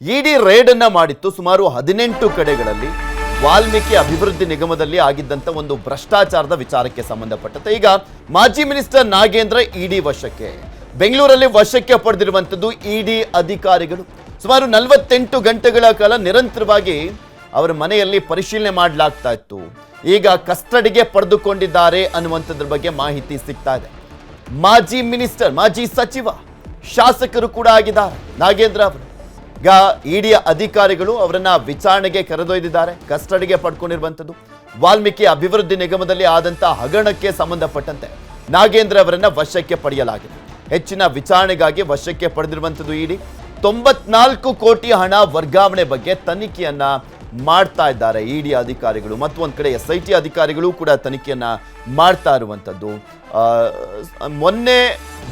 ಇಡಿ raid ಅನ್ನ ಮಾಡಿತ್ತು ಸುಮಾರು 18 ಕಡೆಗಳಲ್ಲಿ ವಾಲ್ಮೀಕಿ ಅಭಿವೃದ್ಧಿ ನಿಗಮದಲ್ಲಿ ಆಗಿದ್ದಂತ ಒಂದು ಭ್ರಷ್ಟಾಚಾರದ ವಿಚಾರಕ್ಕೆ ಸಂಬಂಧಪಟ್ಟಂತೆ ಈಗ ಮಾಜಿ ಮಿನಿಸ್ಟರ್ ನಾಗೇಂದ್ರ ಇಡಿ ವಶಕ್ಕೆ ಬೆಂಗಳೂರಲ್ಲಿ ವಶಕ್ಕೆ ಪಡೆದಿರುವಂತದ್ದು ಇಡಿ ಅಧಿಕಾರಿಗಳು ಸುಮಾರು 48 ಗಂಟೆಗಳ ಕಾಲ ನಿರಂತರವಾಗಿ ಅವರ ಮನೆಯಲ್ಲಿ ಪರಿಶೀಲನೆ ಮಾಡಲಾಗ್ತಾ ಇತ್ತು. ಈಗ ಕಸ್ಟಡಿಗೆ ಪಡೆದುಕೊಂಡಿದ್ದಾರೆ ಅನ್ನುವಂಥದ್ರ ಬಗ್ಗೆ ಮಾಹಿತಿ ಸಿಗ್ತಾ ಇದೆ. ಮಾಜಿ ಮಿನಿಸ್ಟರ್, ಮಾಜಿ ಸಚಿವ, ಶಾಸಕರು ಕೂಡ ಆಗಿದ್ದಾರೆ ನಾಗೇಂದ್ರ ಅವರು. ಈಗ ಇಡಿ ಅಧಿಕಾರಿಗಳು ಅವರನ್ನ ವಿಚಾರಣೆಗೆ ಕರೆದೊಯ್ದಿದ್ದಾರೆ. ಕಸ್ಟಡಿಗೆ ಪಡ್ಕೊಂಡಿರುವಂಥದ್ದು ವಾಲ್ಮೀಕಿ ಅಭಿವೃದ್ಧಿ ನಿಗಮದಲ್ಲಿ ಆದಂತ ಹಗರಣಕ್ಕೆ ಸಂಬಂಧಪಟ್ಟಂತೆ ನಾಗೇಂದ್ರ ಅವರನ್ನ ವಶಕ್ಕೆ ಪಡೆಯಲಾಗಿದೆ. ಹೆಚ್ಚಿನ ವಿಚಾರಣೆಗಾಗಿ ವಶಕ್ಕೆ ಪಡೆದಿರುವಂಥದ್ದು ಇಡಿ 94 ಕೋಟಿ ಹಣ ವರ್ಗಾವಣೆ ಬಗ್ಗೆ ತನಿಖೆಯನ್ನ ಮಾಡ್ತಾ ಇದ್ದಾರೆ ಇಡಿ ಅಧಿಕಾರಿಗಳು. ಮತ್ತೊಂದು ಕಡೆ SIT ಅಧಿಕಾರಿಗಳು ಕೂಡ ತನಿಖೆಯನ್ನ ಮಾಡ್ತಾ ಇರುವಂಥದ್ದು. ಮೊನ್ನೆ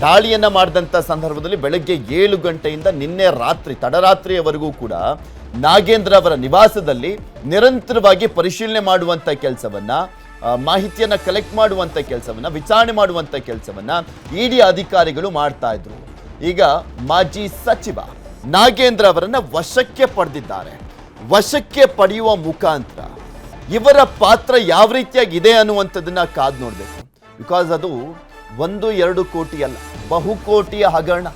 ದಾಳಿಯನ್ನ ಮಾಡಿದಂಥ ಸಂದರ್ಭದಲ್ಲಿ ಬೆಳಗ್ಗೆ 7 ಗಂಟೆಯಿಂದ ನಿನ್ನೆ ರಾತ್ರಿ ತಡರಾತ್ರಿಯವರೆಗೂ ಕೂಡ ನಾಗೇಂದ್ರ ಅವರ ನಿವಾಸದಲ್ಲಿ ನಿರಂತರವಾಗಿ ಪರಿಶೀಲನೆ ಮಾಡುವಂಥ ಕೆಲಸವನ್ನ, ಮಾಹಿತಿಯನ್ನ ಕಲೆಕ್ಟ್ ಮಾಡುವಂಥ ಕೆಲಸವನ್ನ, ವಿಚಾರಣೆ ಮಾಡುವಂಥ ಕೆಲಸವನ್ನ ಇಡಿ ಅಧಿಕಾರಿಗಳು ಮಾಡ್ತಾ ಇದ್ರು. ಈಗ ಮಾಜಿ ಸಚಿವ ನಾಗೇಂದ್ರ ಅವರನ್ನ ವಶಕ್ಕೆ ಪಡೆದಿದ್ದಾರೆ. ವಶಕ್ಕೆ ಪಡೆಯುವ ಮುಖಾಂತರ ಇವರ ಪಾತ್ರ ಯಾವ ರೀತಿಯಾಗಿದೆ ಅನ್ನುವಂಥದ್ದನ್ನ ಕಾದು ನೋಡಬೇಕು. ಬಿಕಾಸ್ ಅದು 1-2 ಕೋಟಿ ಅಲ್ಲ, ಬಹುಕೋಟಿಯ ಹಗರಣ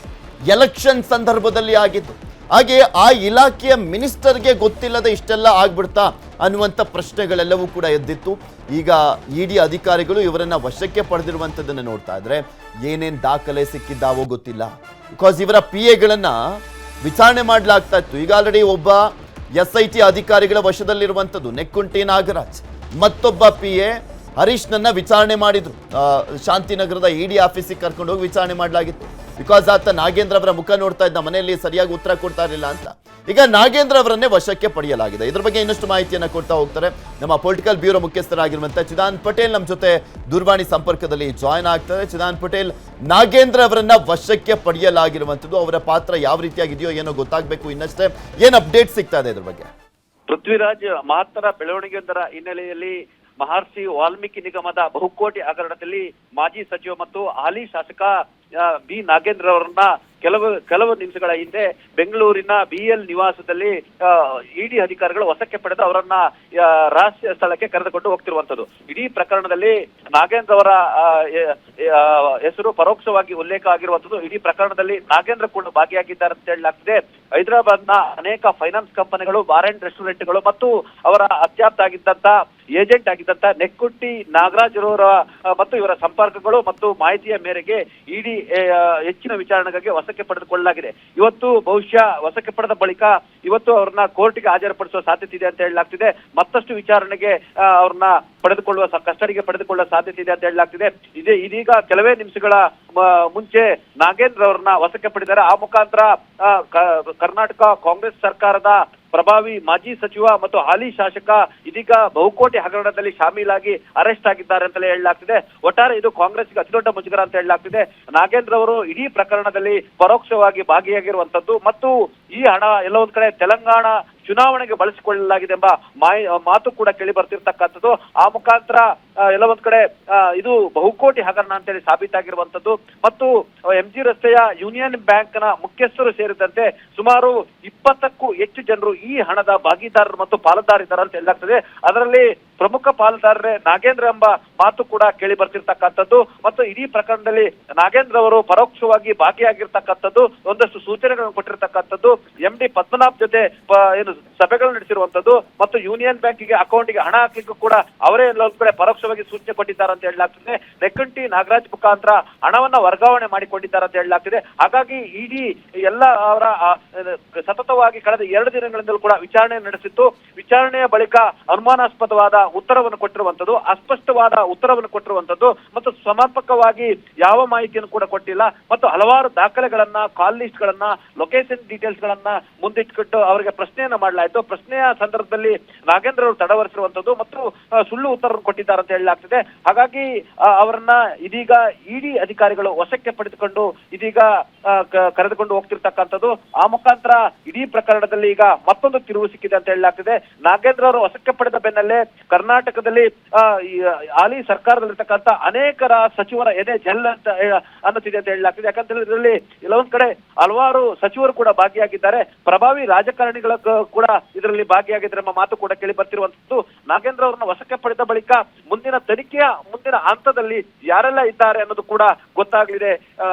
ಎಲೆಕ್ಷನ್ ಸಂದರ್ಭದಲ್ಲಿ ಆಗಿತ್ತು. ಹಾಗೆ ಆ ಇಲಾಖೆಯ ಮಿನಿಸ್ಟರ್ಗೆ ಗೊತ್ತಿಲ್ಲದೆ ಇಷ್ಟೆಲ್ಲ ಆಗ್ಬಿಡ್ತಾ ಅನ್ನುವಂಥ ಪ್ರಶ್ನೆಗಳೆಲ್ಲವೂ ಕೂಡ ಎದ್ದಿತ್ತು. ಈಗ ಇಡಿ ಅಧಿಕಾರಿಗಳು ಇವರನ್ನ ವಶಕ್ಕೆ ಪಡೆದಿರುವಂಥದ್ದನ್ನು ನೋಡ್ತಾ ಇದ್ರೆ ಏನೇನು ದಾಖಲೆ ಸಿಕ್ಕಿದ್ದಾವೋ ಗೊತ್ತಿಲ್ಲ. ಬಿಕಾಸ್ ಇವರ PAಗಳನ್ನ ವಿಚಾರಣೆ ಮಾಡಲಾಗ್ತಾ ಇತ್ತು. ಈಗ ಆಲ್ರೆಡಿ ಒಬ್ಬ SIT ಅಧಿಕಾರಿಗಳ ವಶದಲ್ಲಿರುವಂಥದ್ದು ನೆಕ್ಕುಂಟಿ ನಾಗರಾಜ್, ಮತ್ತೊಬ್ಬ PA ಹರೀಶ್ನನ್ನ ವಿಚಾರಣೆ ಮಾಡಿದ್ರು. ಶಾಂತಿನಗರದ ಇಡಿ ಆಫೀಸಿಗೆ ಕರ್ಕೊಂಡು ಹೋಗಿ ವಿಚಾರಣೆ ಮಾಡಲಾಗಿತ್ತು. ಬಿಕಾಸ್ ಆತ ನಾಗೇಂದ್ರ ಅವರ ಮುಖ ನೋಡ್ತಾ ಇದ್ದ, ಮನೆಯಲ್ಲಿ ಸರಿಯಾಗಿ ಉತ್ತರ ಕೊಡ್ತಾ ಇರಲಿಲ್ಲ ಅಂತ. ಈಗ ನಾಗೇಂದ್ರ ಅವರನ್ನೇ ವಶಕ್ಕೆ ಪಡೆಯಲಾಗಿದೆ. ಇದ್ರ ಬಗ್ಗೆ ಇನ್ನಷ್ಟು ಮಾಹಿತಿಯನ್ನು ಕೊಡ್ತಾ ಹೋಗ್ತಾರೆ ನಮ್ಮ ಪೊಲಿಟಿಕಲ್ ಬ್ಯೂರೋ ಮುಖ್ಯಸ್ಥರಾಗಿರುವಂತಹ ಚಿದಾನ್ ಪಟೇಲ್ ನಮ್ಮ ಜೊತೆ ದೂರವಾಣಿ ಸಂಪರ್ಕದಲ್ಲಿ ಜಾಯ್ನ್ ಆಗ್ತಾರೆ. ಚಿದಾನ್ ಪಟೇಲ್, ನಾಗೇಂದ್ರ ಅವರನ್ನ ವಶಕ್ಕೆ ಪಡೆಯಲಾಗಿರುವಂಥದ್ದು, ಅವರ ಪಾತ್ರ ಯಾವ ರೀತಿಯಾಗಿದೆಯೋ ಏನೋ ಗೊತ್ತಾಗಬೇಕು ಇನ್ನಷ್ಟೇ. ಏನು ಅಪ್ಡೇಟ್ ಸಿಗ್ತಾ ಇದೆ ಇದ್ರ ಬಗ್ಗೆ? ಪೃಥ್ವಿರಾಜ್, ಮಹತ್ತರ ಬೆಳವಣಿಗೆಯೊಂದರ ಹಿನ್ನೆಲೆಯಲ್ಲಿ ಮಹರ್ಷಿ ವಾಲ್ಮೀಕಿ ನಿಗಮದ ಬಹುಕೋಟಿ ಹಗರಣದಲ್ಲಿ ಮಾಜಿ ಸಚಿವ ಮತ್ತು ಹಾಲಿ ಶಾಸಕ ಬಿ ನಾಗೇಂದ್ರ ಅವರನ್ನ ಕೆಲವು ನಿಮಿಷಗಳ ಹಿಂದೆ ಬೆಂಗಳೂರಿನ BL ನಿವಾಸದಲ್ಲಿ ಇಡಿ ಅಧಿಕಾರಿಗಳು ವಶಕ್ಕೆ ಪಡೆದು ಅವರನ್ನ ರಹಸ್ಯ ಸ್ಥಳಕ್ಕೆ ಕರೆದುಕೊಂಡು ಹೋಗ್ತಿರುವಂತದ್ದು. ಇಡೀ ಪ್ರಕರಣದಲ್ಲಿ ನಾಗೇಂದ್ರ ಅವರ ಹೆಸರು ಪರೋಕ್ಷವಾಗಿ ಉಲ್ಲೇಖ ಆಗಿರುವಂತದ್ದು. ಇಡೀ ಪ್ರಕರಣದಲ್ಲಿ ನಾಗೇಂದ್ರ ಕೂಡ ಭಾಗಿಯಾಗಿದ್ದಾರೆ ಅಂತ ಹೇಳಲಾಗ್ತಿದೆ. ಹೈದರಾಬಾದ್ನ ಅನೇಕ ಫೈನಾನ್ಸ್ ಕಂಪನಿಗಳು, ಬಾರ್ ಅಂಡ್ ರೆಸ್ಟೋರೆಂಟ್ಗಳು ಮತ್ತು ಅವರ ಅತ್ಯಾಪ್ತ ಆಗಿದ್ದಂತ ಏಜೆಂಟ್ ಆಗಿದ್ದಂತ ನೆಕ್ಕುಂಟಿ ನಾಗರಾಜ್ ಅವರ ಮತ್ತು ಇವರ ಸಂಪರ್ಕಗಳು ಮತ್ತು ಮಾಹಿತಿಯ ಮೇರೆಗೆ ಇಡಿ ಹೆಚ್ಚಿನ ವಿಚಾರಣೆಗಾಗಿ ವಶಕ್ಕೆ ಪಡೆದುಕೊಳ್ಳಲಾಗಿದೆ. ಇವತ್ತು ಬಹುಶಃ ವಶಕ್ಕೆ ಪಡೆದ ಬಳಿಕ ಇವತ್ತು ಅವ್ರನ್ನ ಕೋರ್ಟ್ಗೆ ಹಾಜರುಪಡಿಸುವ ಸಾಧ್ಯತೆ ಇದೆ ಅಂತ ಹೇಳಲಾಗ್ತಿದೆ. ಮತ್ತಷ್ಟು ವಿಚಾರಣೆಗೆ ಅವ್ರನ್ನ ಕಸ್ಟಡಿಗೆ ಪಡೆದುಕೊಳ್ಳುವ ಸಾಧ್ಯತೆ ಇದೆ ಅಂತ ಹೇಳಲಾಗ್ತಿದೆ. ಇದೀಗ ಕೆಲವೇ ನಿಮಿಷಗಳ ಮುಂಚೆ ನಾಗೇಂದ್ರ ಅವ್ರನ್ನ ವಶಕ್ಕೆ ಪಡೆದಿದ್ದಾರೆ. ಆ ಮುಖಾಂತರ ಕರ್ನಾಟಕ ಕಾಂಗ್ರೆಸ್ ಸರ್ಕಾರದ ಪ್ರಭಾವಿ ಮಾಜಿ ಸಚಿವ ಮತ್ತು ಹಾಲಿ ಶಾಸಕ ಇದೀಗ ಬಹುಕೋಟಿ ಹಗರಣದಲ್ಲಿ ಶಾಮೀಲಾಗಿ ಅರೆಸ್ಟ್ ಆಗಿದ್ದಾರೆ ಅಂತಲೇ ಹೇಳಲಾಗ್ತಿದೆ. ಒಟ್ಟಾರೆ ಇದು ಕಾಂಗ್ರೆಸ್ಗೆ ಅತಿದೊಡ್ಡ ಮುಜುಗರ ಅಂತ ಹೇಳಲಾಗ್ತಿದೆ. ನಾಗೇಂದ್ರ ಅವರು ಇಡೀ ಪ್ರಕರಣದಲ್ಲಿ ಪರೋಕ್ಷವಾಗಿ ಭಾಗಿಯಾಗಿರುವಂತದ್ದು ಮತ್ತು ಈ ಹಣ ಎಲ್ಲ ಒಂದ್ ಕಡೆ ತೆಲಂಗಾಣ ಚುನಾವಣೆಗೆ ಬಳಸಿಕೊಳ್ಳಲಾಗಿದೆ ಎಂಬ ಮಾತು ಕೂಡ ಕೇಳಿ ಬರ್ತಿರ್ತಕ್ಕಂಥದ್ದು. ಆ ಮುಖಾಂತರ ಎಲ್ಲ ಒಂದ್ ಕಡೆ ಇದು ಬಹುಕೋಟಿ ಹಗರಣ ಅಂತೇಳಿ ಸಾಬೀತಾಗಿರುವಂತದ್ದು ಮತ್ತು MG ರಸ್ತೆಯ ಯೂನಿಯನ್ ಬ್ಯಾಂಕ್ ನ ಮುಖ್ಯಸ್ಥರು ಸೇರಿದಂತೆ ಸುಮಾರು 20ಕ್ಕೂ ಹೆಚ್ಚು ಜನರು ಈ ಹಣದ ಭಾಗಿದಾರರು ಮತ್ತು ಪಾಲುದಾರಿದ್ದಾರೆ ಅಂತ ಹೇಳಲಾಗ್ತದೆ. ಅದರಲ್ಲಿ ಪ್ರಮುಖ ಪಾಲುದಾರರೇ ನಾಗೇಂದ್ರ ಎಂಬ ಮಾತು ಕೂಡ ಕೇಳಿ ಬರ್ತಿರ್ತಕ್ಕಂಥದ್ದು ಮತ್ತು ಇಡೀ ಪ್ರಕರಣದಲ್ಲಿ ನಾಗೇಂದ್ರ ಅವರು ಪರೋಕ್ಷವಾಗಿ ಭಾಗಿಯಾಗಿರ್ತಕ್ಕಂಥದ್ದು, ಒಂದಷ್ಟು ಸೂಚನೆಗಳನ್ನು ಕೊಟ್ಟಿರ್ತಕ್ಕಂಥದ್ದು, MD ಪದ್ಮನಾಭ್ ಜೊತೆ ಏನು ಸಭೆಗಳು ನಡೆಸಿರುವಂತದ್ದು ಮತ್ತು ಯೂನಿಯನ್ ಬ್ಯಾಂಕಿಗೆ ಅಕೌಂಟ್ಗೆ ಹಣ ಹಾಕ್ಲಿಕ್ಕೂ ಕೂಡ ಅವರೇ ಎಲ್ಲೊಂದ್ ಕಡೆ ಪರೋಕ್ಷವಾಗಿ ಸೂಚನೆ ಕೊಟ್ಟಿದ್ದಾರೆ ಅಂತ ಹೇಳಲಾಗ್ತದೆ. ನೆಕ್ಕುಂಟಿ ನಾಗರಾಜ್ ಮುಖಾಂತರ ಹಣವನ್ನ ವರ್ಗಾವಣೆ ಮಾಡಿಕೊಂಡಿದ್ದಾರೆ ಅಂತ ಹೇಳಲಾಗ್ತಿದೆ. ಹಾಗಾಗಿ ಇಡಿ ಎಲ್ಲ ಅವರ ಸತತವಾಗಿ ಕಳೆದ 2 ದಿನಗಳಿಂದಲೂ ಕೂಡ ವಿಚಾರಣೆ ನಡೆಸಿತ್ತು. ವಿಚಾರಣೆಯ ಬಳಿಕ ಅನುಮಾನಾಸ್ಪದವಾದ ಉತ್ತರವನ್ನು ಕೊಟ್ಟಿರುವಂತದ್ದು, ಅಸ್ಪಷ್ಟವಾದ ಉತ್ತರವನ್ನು ಕೊಟ್ಟಿರುವಂತದ್ದು ಮತ್ತು ಸಮರ್ಪಕವಾಗಿ ಯಾವ ಮಾಹಿತಿಯನ್ನು ಕೂಡ ಕೊಟ್ಟಿಲ್ಲ ಮತ್ತು ಹಲವಾರು ದಾಖಲೆಗಳನ್ನ, ಕಾಲ್ ಲಿಸ್ಟ್ ಗಳನ್ನ, ಲೊಕೇಶನ್ ಡೀಟೇಲ್ಸ್ ಗಳನ್ನ ಮುಂದಿಟ್ಟುಕೊಂಡು ಅವರಿಗೆ ಪ್ರಶ್ನೆಯನ್ನ ಮಾಡಲಾಯಿತು. ಪ್ರಶ್ನೆಯ ಸಂದರ್ಭದಲ್ಲಿ ನಾಗೇಂದ್ರ ಅವರು ತಡವರಿಸಿರುವಂತದ್ದು ಮತ್ತು ಸುಳ್ಳು ಉತ್ತರ ಕೊಟ್ಟಿದ್ದಾರೆ ಅಂತ ಹೇಳಲಾಗ್ತಿದೆ. ಹಾಗಾಗಿ ಅವರನ್ನ ಇದೀಗ ಇಡಿ ಅಧಿಕಾರಿಗಳು ವಶಕ್ಕೆ ಪಡೆದುಕೊಂಡು ಇದೀಗ ಕರೆದುಕೊಂಡು ಹೋಗ್ತಿರ್ತಕ್ಕಂಥದ್ದು. ಆ ಮುಖಾಂತರ ಇಡೀ ಪ್ರಕರಣದಲ್ಲಿ ಈಗ ಮತ್ತೊಂದು ತಿರುವು ಸಿಕ್ಕಿದೆ ಅಂತ ಹೇಳಲಾಗ್ತಿದೆ. ನಾಗೇಂದ್ರ ಅವರು ವಶಕ್ಕೆ ಪಡೆದ ಬೆನ್ನಲ್ಲೇ ಕರ್ನಾಟಕದಲ್ಲಿ ಹಾಲಿ ಸರ್ಕಾರದಲ್ಲಿರ್ತಕ್ಕಂಥ ಅನೇಕರ ಸಚಿವರ ಎದೆ ಜಲ್ ಅಂತ ಅನ್ನುತ್ತಿದೆ ಅಂತ ಹೇಳಲಾಗ್ತಿದೆ. ಯಾಕಂತ ಇದರಲ್ಲಿ ಕೆಲವೊಂದ್ ಕಡೆ ಹಲವಾರು ಸಚಿವರು ಕೂಡ ಭಾಗಿಯಾಗಿದ್ದಾರೆ, ಪ್ರಭಾವಿ ರಾಜಕಾರಣಿಗಳ ಕೂಡ ಇದರಲ್ಲಿ ಭಾಗಿಯಾಗಿದ್ದಾರೆ ಎಂಬ ಮಾತು ಕೂಡ ಕೇಳಿ ಬರ್ತಿರುವಂತದ್ದು. ನಾಗೇಂದ್ರ ಅವರನ್ನ ವಶಕ್ಕೆ ಪಡೆದ ಬಳಿಕ ಮುಂದಿನ ತನಿಖೆಯ ಮುಂದಿನ ಹಂತದಲ್ಲಿ ಯಾರೆಲ್ಲ ಇದ್ದಾರೆ ಅನ್ನೋದು ಕೂಡ ಗೊತ್ತಾಗಲಿದೆ.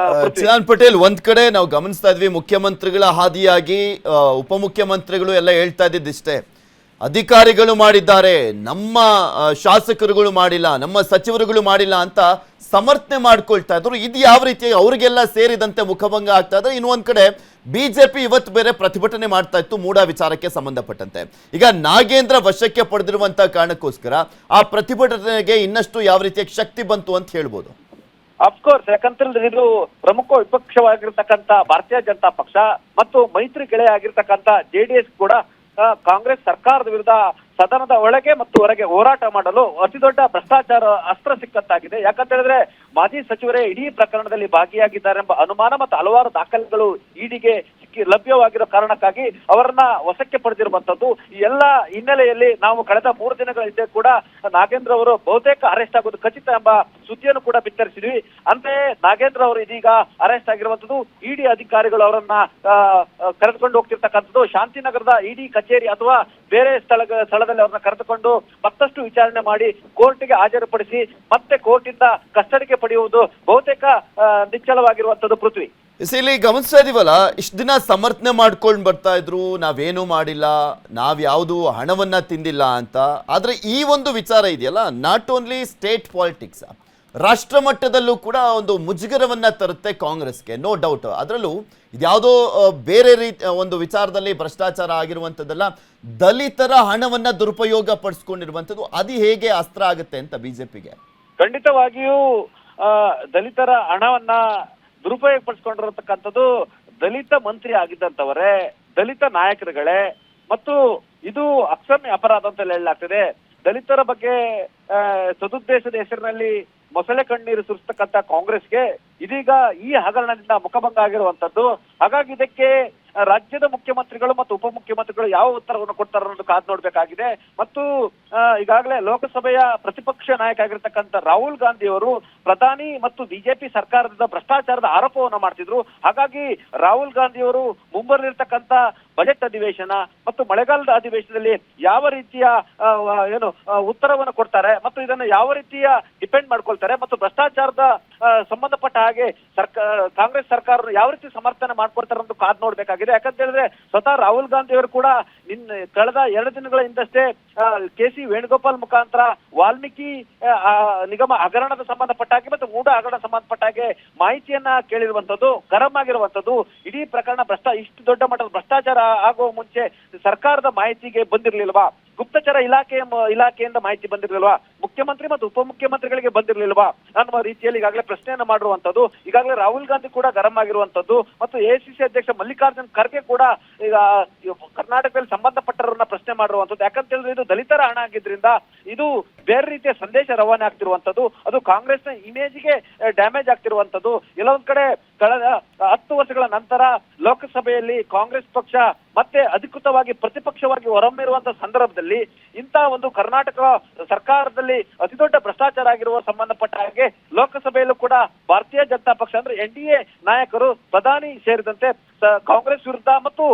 ಚಿರಾನ್ ಪಟೇಲ್, ಒಂದ್ ಕಡೆ ನಾವು ಗಮನಿಸ್ತಾ ಇದ್ವಿ, ಮುಖ್ಯಮಂತ್ರಿಗಳ ಹಾದಿಯಾಗಿ ಉಪಮುಖ್ಯಮಂತ್ರಿಗಳು ಎಲ್ಲ ಹೇಳ್ತಾ ಇದ್ದಿದ್ದಿಷ್ಟೇ, ಅಧಿಕಾರಿಗಳು ಮಾಡಿದ್ದಾರೆ, ನಮ್ಮ ಶಾಸಕರುಗಳು ಮಾಡಿಲ್ಲ, ನಮ್ಮ ಸಚಿವರುಗಳು ಮಾಡಿಲ್ಲ ಅಂತ ಸಮರ್ಥನೆ ಮಾಡ್ಕೊಳ್ತಾ ಇದ್ರು. ಇದು ಯಾವ ರೀತಿ ಅವರಿಗೆಲ್ಲ ಸೇರಿದಂತೆ ಮುಖಭಂಗ ಆಗ್ತಾ ಇದ್ರೆ, ಇನ್ನೊಂದ್ ಕಡೆ ಬಿಜೆಪಿ ಇವತ್ತು ಬೇರೆ ಪ್ರತಿಭಟನೆ ಮಾಡ್ತಾ ಇತ್ತು ಮೂಡ ವಿಚಾರಕ್ಕೆ ಸಂಬಂಧಪಟ್ಟಂತೆ. ಈಗ ನಾಗೇಂದ್ರ ವಶಕ್ಕೆ ಪಡೆದಿರುವಂತ ಕಾರಣಕ್ಕೋಸ್ಕರ ಆ ಪ್ರತಿಭಟನೆಗೆ ಇನ್ನಷ್ಟು ಯಾವ ರೀತಿಯ ಶಕ್ತಿ ಬಂತು ಅಂತ ಹೇಳ್ಬೋದು. ಅಫ್ಕೋರ್ಸ್, ಯಾಕಂತಂದ್ರೆ ಇದು ಪ್ರಮುಖ ವಿಪಕ್ಷವಾಗಿರ್ತಕ್ಕಂಥ ಭಾರತೀಯ ಜನತಾ ಪಕ್ಷ ಮತ್ತು ಮೈತ್ರಿ ಗೆಳೆಯ ಆಗಿರ್ತಕ್ಕಂಥ ಜೆಡಿಎಸ್ ಕೂಡ ಕಾಂಗ್ರೆಸ್ ಸರ್ಕಾರದ ವಿರುದ್ಧ ಸದನದ ಒಳಗೆ ಮತ್ತು ಹೊರಗೆ ಹೋರಾಟ ಮಾಡಲು ಅತಿ ದೊಡ್ಡ ಭ್ರಷ್ಟಾಚಾರ ಅಸ್ತ್ರ ಸಿಕ್ಕಂತಾಗಿದೆ. ಯಾಕಂತ ಹೇಳಿದ್ರೆ ಮಾಜಿ ಸಚಿವರೇ ಇಡೀ ಪ್ರಕರಣದಲ್ಲಿ ಭಾಗಿಯಾಗಿದ್ದಾರೆ ಎಂಬ ಅನುಮಾನ ಮತ್ತು ಹಲವಾರು ದಾಖಲೆಗಳು ಇಡಿಗೆ ಲಭ್ಯವಾಗಿರೋ ಕಾರಣಕ್ಕಾಗಿ ಅವರನ್ನ ವಶಕ್ಕೆ ಪಡೆದಿರುವಂತದ್ದು. ಈ ಎಲ್ಲ ಹಿನ್ನೆಲೆಯಲ್ಲಿ ನಾವು ಕಳೆದ 3 ದಿನಗಳ ಹಿಂದೆ ಕೂಡ ನಾಗೇಂದ್ರ ಅವರು ಬಹುತೇಕ ಅರೆಸ್ಟ್ ಆಗೋದು ಖಚಿತ ಎಂಬ ಸುದ್ದಿಯನ್ನು ಕೂಡ ಬಿತ್ತರಿಸಿದ್ವಿ. ಅಂತೆಯೇ ನಾಗೇಂದ್ರ ಅವರು ಇದೀಗ ಅರೆಸ್ಟ್ ಆಗಿರುವಂತದ್ದು. ಇಡಿ ಅಧಿಕಾರಿಗಳು ಅವರನ್ನ ಕರೆದುಕೊಂಡು ಹೋಗ್ತಿರ್ತಕ್ಕಂಥದ್ದು ಶಾಂತಿನಗರದ ಇಡಿ ಕಚೇರಿ ಅಥವಾ ಬೇರೆ ಸ್ಥಳದಲ್ಲಿ ಅವ್ರನ್ನ ಕರೆದುಕೊಂಡು ಮತ್ತಷ್ಟು ವಿಚಾರಣೆ ಮಾಡಿ ಕೋರ್ಟ್ಗೆ ಹಾಜರುಪಡಿಸಿ ಮತ್ತೆ ಕೋರ್ಟಿಂದ ಕಸ್ಟಡಿಗೆ ಪಡೆಯುವುದು ಬಹುತೇಕ ನಿಶ್ಚಲವಾಗಿರುವಂತದ್ದು. ಪೃಥ್ವಿ, ಇಲ್ಲಿ ಗಮನಿಸ್ತಾ ಇದೀವಲ್ಲ, ಇಷ್ಟು ದಿನ ಸಮರ್ಥನೆ ಮಾಡ್ಕೊಂಡು ಬರ್ತಾ ಇದ್ರು, ನಾವೇನೂ ಮಾಡಿಲ್ಲ, ನಾವ್ ಯಾವುದು ಹಣವನ್ನ ತಿಂದಿಲ್ಲ ಅಂತ. ಆದ್ರೆ ಈ ಒಂದು ವಿಚಾರ ಇದೆಯಲ್ಲ, ನಾಟ್ ಓನ್ಲಿ ಸ್ಟೇಟ್ ಪಾಲಿಟಿಕ್ಸ್, ರಾಷ್ಟ್ರ ಮಟ್ಟದಲ್ಲೂ ಕೂಡ ಒಂದು ಮುಜುಗರವನ್ನ ತರುತ್ತೆ ಕಾಂಗ್ರೆಸ್ಗೆ, ನೋ ಡೌಟ್. ಅದರಲ್ಲೂ ಇದ್ಯಾವುದೋ ಬೇರೆ ಒಂದು ವಿಚಾರದಲ್ಲಿ ಭ್ರಷ್ಟಾಚಾರ ಆಗಿರುವಂಥದ್ದಲ್ಲ, ದಲಿತರ ಹಣವನ್ನ ದುರುಪಯೋಗ ಪಡಿಸ್ಕೊಂಡಿರುವಂಥದ್ದು. ಅದು ಹೇಗೆ ಅಸ್ತ್ರ ಆಗುತ್ತೆ ಅಂತ ಬಿಜೆಪಿಗೆ? ಖಂಡಿತವಾಗಿಯೂ ದಲಿತರ ಹಣವನ್ನ ದುರುಪಯೋಗ ಪಡಿಸ್ಕೊಂಡಿರತಕ್ಕಂಥದ್ದು ದಲಿತ ಮಂತ್ರಿ ಆಗಿದ್ದಂಥವರೇ, ದಲಿತ ನಾಯಕರುಗಳೇ, ಮತ್ತು ಇದು ಅಕ್ಷಮ್ಯ ಅಪರಾಧ ಅಂತ ಹೇಳಲಾಗ್ತದೆ. ದಲಿತರ ಬಗ್ಗೆ ಸದುದ್ದೇಶದ ಹೆಸರಿನಲ್ಲಿ ಮೊಸಳೆ ಕಣ್ಣೀರು ಸುರಿಸ್ತಕ್ಕಂಥ ಕಾಂಗ್ರೆಸ್ಗೆ ಇದೀಗ ಈ ಹಗರಣದಿಂದ ಮುಖಭಂಗ ಆಗಿರುವಂತದ್ದು. ಹಾಗಾಗಿ ಇದಕ್ಕೆ ರಾಜ್ಯದ ಮುಖ್ಯಮಂತ್ರಿಗಳು ಮತ್ತು ಉಪಮುಖ್ಯಮಂತ್ರಿಗಳು ಯಾವ ಉತ್ತರವನ್ನು ಕೊಡ್ತಾರೆ ಅನ್ನೋದು ಕಾದು ನೋಡ್ಬೇಕಾಗಿದೆ. ಮತ್ತು ಈಗಾಗಲೇ ಲೋಕಸಭೆಯ ಪ್ರತಿಪಕ್ಷ ನಾಯಕ ಆಗಿರ್ತಕ್ಕಂಥ ರಾಹುಲ್ ಗಾಂಧಿ ಅವರು ಪ್ರಧಾನಿ ಮತ್ತು ಬಿಜೆಪಿ ಸರ್ಕಾರದ ಭ್ರಷ್ಟಾಚಾರದ ಆರೋಪವನ್ನು ಮಾಡ್ತಿದ್ರು. ಹಾಗಾಗಿ ರಾಹುಲ್ ಗಾಂಧಿ ಅವರು ಮುಂಬರಲಿರ್ತಕ್ಕಂಥ ಬಜೆಟ್ ಅಧಿವೇಶನ ಮತ್ತು ಮಳೆಗಾಲದ ಅಧಿವೇಶನದಲ್ಲಿ ಯಾವ ರೀತಿಯ ಉತ್ತರವನ್ನು ಕೊಡ್ತಾರೆ ಮತ್ತು ಇದನ್ನು ಯಾವ ರೀತಿಯ ಡಿಪೆಂಡ್ ಮಾಡ್ಕೊಳ್ತಾರೆ ಮತ್ತು ಭ್ರಷ್ಟಾಚಾರದ ಸಂಬಂಧಪಟ್ಟ ಹಾಗೆ ಕಾಂಗ್ರೆಸ್ ಸರ್ಕಾರ ಯಾವ ರೀತಿ ಸಮರ್ಥನೆ ಮಾಡ್ಕೊಡ್ತಾರೆ ಅಂತ ಕಾದ್ ನೋಡ್ಬೇಕಾಗಿದೆ. ಯಾಕಂತ ಹೇಳಿದ್ರೆ ಸ್ವತಃ ರಾಹುಲ್ ಗಾಂಧಿ ಅವರು ಕೂಡ ಕಳೆದ 2 ದಿನಗಳ ಹಿಂದಷ್ಟೇ KC ವೇಣುಗೋಪಾಲ್ ಮುಖಾಂತರ ವಾಲ್ಮೀಕಿ ನಿಗಮ ಹಗರಣದ ಸಂಬಂಧಪಟ್ಟ ಹಾಗೆ ಮತ್ತು ಮೂಡ ಹಗರಣ ಸಂಬಂಧಪಟ್ಟ ಹಾಗೆ ಮಾಹಿತಿಯನ್ನ ಕೇಳಿರುವಂತದ್ದು, ಗರಂ ಆಗಿರುವಂತದ್ದು. ಇಡೀ ಪ್ರಕರಣ ಇಷ್ಟು ದೊಡ್ಡ ಮಟ್ಟದ ಭ್ರಷ್ಟಾಚಾರ ಆಗುವ ಮುಂಚೆ ಸರ್ಕಾರದ ಮಾಹಿತಿಗೆ ಬಂದಿರ್ಲಿಲ್ವಾ? ಗುಪ್ತಚರ ಇಲಾಖೆಯಿಂದ ಮಾಹಿತಿ ಬಂದಿರಲಿಲ್ವಾ? ಮುಖ್ಯಮಂತ್ರಿ ಮತ್ತು ಉಪಮುಖ್ಯಮಂತ್ರಿಗಳಿಗೆ ಬಂದಿರಲಿಲ್ವಾ ಅನ್ನುವ ರೀತಿಯಲ್ಲಿ ಈಗಾಗಲೇ ಪ್ರಶ್ನೆಯನ್ನು ಮಾಡಿರುವಂತದ್ದು. ಈಗಾಗಲೇ ರಾಹುಲ್ ಗಾಂಧಿ ಕೂಡ ಗರಂ ಆಗಿರುವಂತದ್ದು ಮತ್ತು ACC ಅಧ್ಯಕ್ಷ ಮಲ್ಲಿಕಾರ್ಜುನ್ ಖರ್ಗೆ ಕೂಡ ಈಗ ಕರ್ನಾಟಕದಲ್ಲಿ ಸಂಬಂಧಪಟ್ಟವರನ್ನ ಪ್ರಶ್ನೆ ಮಾಡಿರುವಂತದ್ದು. ಯಾಕಂತ ಹೇಳಿದ್ರೆ ಇದು ದಲಿತರ ಹಣ ಆಗಿದ್ರಿಂದ ಇದು ಬೇರೆ ರೀತಿಯ ಸಂದೇಶ ರವಾನೆ ಆಗ್ತಿರುವಂತದ್ದು, ಅದು ಕಾಂಗ್ರೆಸ್ನ ಇಮೇಜ್ಗೆ ಡ್ಯಾಮೇಜ್ ಆಗ್ತಿರುವಂತದ್ದು. ಎಲ್ಲೊಂದ್ ಕಡೆ ಕಳೆದ 10 ವರ್ಷಗಳ ನಂತರ ಲೋಕಸಭೆಯಲ್ಲಿ ಕಾಂಗ್ರೆಸ್ ಪಕ್ಷ ಮತ್ತೆ ಅಧಿಕೃತವಾಗಿ ಪ್ರತಿಪಕ್ಷವಾಗಿ ಹೊರಹೊಮ್ಮಿರುವಂತಹ ಸಂದರ್ಭದಲ್ಲಿ ಇಂಥ ಒಂದು ಕರ್ನಾಟಕ ಸರ್ಕಾರದಲ್ಲಿ ಅತಿ ದೊಡ್ಡ ಭ್ರಷ್ಟಾಚಾರ ಆಗಿರುವ ಸಂಬಂಧಪಟ್ಟ ಹಾಗೆ ಲೋಕಸಭೆಯಲ್ಲೂ ಕೂಡ ಭಾರತೀಯ ಜನತಾ ಪಕ್ಷ ಅಂದ್ರೆ NDA ನಾಯಕರು, ಪ್ರಧಾನಿ ಸೇರಿದಂತೆ ಕಾಂಗ್ರೆಸ್ ವಿರುದ್ಧ ಮತ್ತು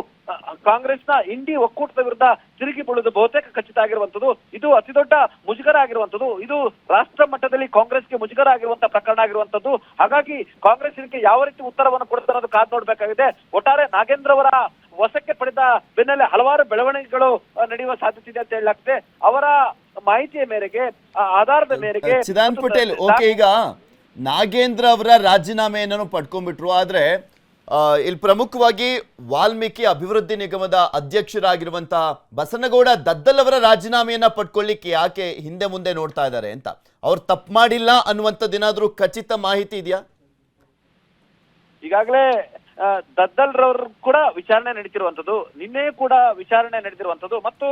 ಕಾಂಗ್ರೆಸ್ನ ಇಂಡಿ ಒಕ್ಕೂಟದ ವಿರುದ್ಧ ತಿರುಗಿ ಬೀಳುವುದು ಬಹುತೇಕ ಖಚಿತ ಆಗಿರುವಂತದ್ದು. ಇದು ಅತಿ ದೊಡ್ಡ ಮುಜುಗರ ಆಗಿರುವಂತದ್ದು. ಇದು ರಾಷ್ಟ್ರ ಮಟ್ಟದಲ್ಲಿ ಕಾಂಗ್ರೆಸ್ಗೆ ಮುಜುಗರ ಆಗಿರುವಂತಹ ಪ್ರಕರಣ ಆಗಿರುವಂತದ್ದು. ಹಾಗಾಗಿ ಕಾಂಗ್ರೆಸ್ ಇದಕ್ಕೆ ಯಾವ ರೀತಿ ಉತ್ತರವನ್ನು ಕೊಡುತ್ತೆ ಅನ್ನೋದು ಕಾದು ನೋಡ್ಬೇಕಾಗಿದೆ. ಒಟ್ಟಾರೆ ನಾಗೇಂದ್ರ ಅವರ ವಶಕ್ಕೆ ಪಡೆದ ಬೆನ್ನಲ್ಲೇ ಹಲವಾರು ಬೆಳವಣಿಗೆಗಳು ನಡೆಯುವ ಸಾಧ್ಯತೆ ಇದೆ ಅಂತ ಹೇಳಲಾಗ್ತದೆ. ಅವರ ಮಾಹಿತಿಯ ಮೇರೆಗೆ, ಆಧಾರದ ಮೇರೆಗೆ ಚಿದಾನ್ ಪಟೇಲ್, ಓಕೆ, ಈಗ ನಾಗೇಂದ್ರ ಅವರ ರಾಜೀನಾಮೆಯನ್ನು ಪಡ್ಕೊಂಡ್ಬಿಟ್ರು. ಆದ್ರೆ ಇಲ್ಲಿ ಪ್ರಮುಖವಾಗಿ ವಾಲ್ಮೀಕಿ ಅಭಿವೃದ್ಧಿ ನಿಗಮದ ಅಧ್ಯಕ್ಷರಾಗಿರುವಂತಹ ಬಸನಗೌಡ ದದ್ದಲ್ ಅವರ ರಾಜೀನಾಮೆಯನ್ನ ಪಡ್ಕೊಳ್ಳಿಕ್ಕೆ ಯಾಕೆ ಹಿಂದೆ ಮುಂದೆ ನೋಡ್ತಾ ಇದ್ದಾರೆ ಅಂತ, ಅವ್ರು ತಪ್ಪು ಮಾಡಿಲ್ಲ ಅನ್ನುವಂಥದ್ದೇನಾದ್ರೂ ಖಚಿತ ಮಾಹಿತಿ ಇದೆಯಾ? ಈಗಾಗಲೇ ದದ್ದಲ್ರವರು ಕೂಡ ವಿಚಾರಣೆ ನಡೀತಿರುವಂತದ್ದು, ನಿನ್ನೆ ಕೂಡ ವಿಚಾರಣೆ ನಡೆದಿರುವಂತದ್ದು ಮತ್ತು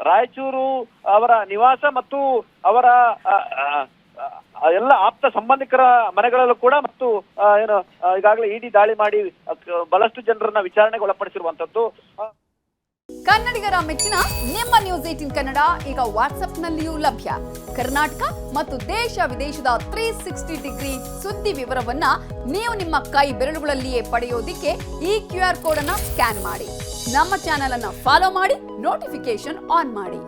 ರಾಯಚೂರು ಅವರ ನಿವಾಸ ಮತ್ತು ಅವರ ಎಲ್ಲ ಆಪ್ತ ಸಂಬಂಧಿಕರ ಮನೆಗಳಲ್ಲೂ ಕೂಡ ಮತ್ತು ಈಗಾಗಲೇ ಇಡಿ ದಾಳಿ ಮಾಡಿ ಬಹಳಷ್ಟು ಜನರನ್ನ ವಿಚಾರಣೆಗೆ ಒಳಪಡಿಸಿರುವಂತದ್ದು. ಕನ್ನಡಿಗರ ಮೆಚ್ಚಿನ ನಿಮ್ಮ ನ್ಯೂಸ್ 18 ಕನ್ನಡ ಈಗ ವಾಟ್ಸ್ಆಪ್ನಲ್ಲಿಯೂ ಲಭ್ಯ. ಕರ್ನಾಟಕ ಮತ್ತು ದೇಶ ವಿದೇಶದ 360 ಡಿಗ್ರಿ ಸುದ್ದಿ ವಿವರವನ್ನ ನೀವು ನಿಮ್ಮ ಕೈ ಬೆರಳುಗಳಲ್ಲಿಯೇ ಪಡೆಯೋದಿಕ್ಕೆ ಈ QR ಕೋಡ್ ಅನ್ನ ಸ್ಕ್ಯಾನ್ ಮಾಡಿ. ನಮ್ಮ ಚಾನೆಲ್ ಅನ್ನ ಫಾಲೋ ಮಾಡಿ, ನೋಟಿಫಿಕೇಶನ್ ಆನ್ ಮಾಡಿ.